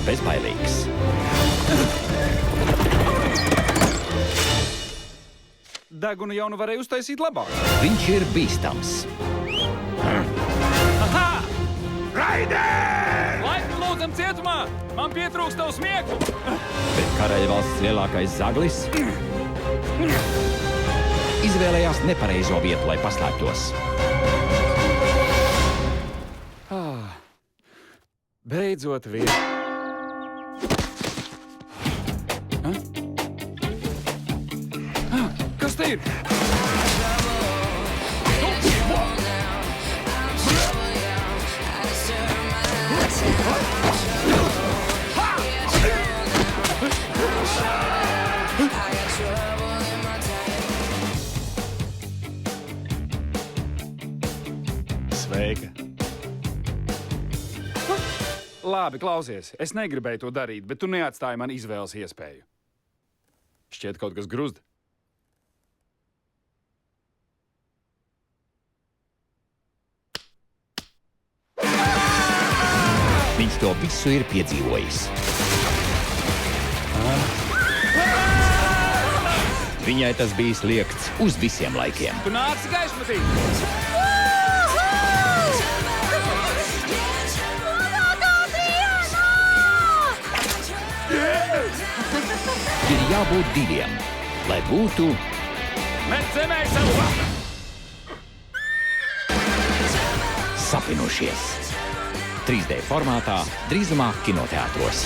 bezbailīgs. Degunu jau nu varēja uztaisīt labāk. Viņš ir bīstams. Aha! Raider! Laipni lūdzam cietumā! Man pietrūkst tavu smieklu! Bet karaļvalsts lielākais zaglis izvēlējās nepareizo vietu, lai paslēptos. Beidzot vieta. Kas te ir? Sveika. Labi, klausies. Es negribēju to darīt, bet tu neatstāji man izvēles iespēju. Šķiet kaut kas gruzd. Viņš to visu ir piedzīvojis. Viņai tas bijis liekts uz visiem laikiem. Tu nāci gaismatī! Ir jābūt diviem, lai būtu Met zemē savu vārdu! sapinušies. 3D formātā drīzumā kinoteātros.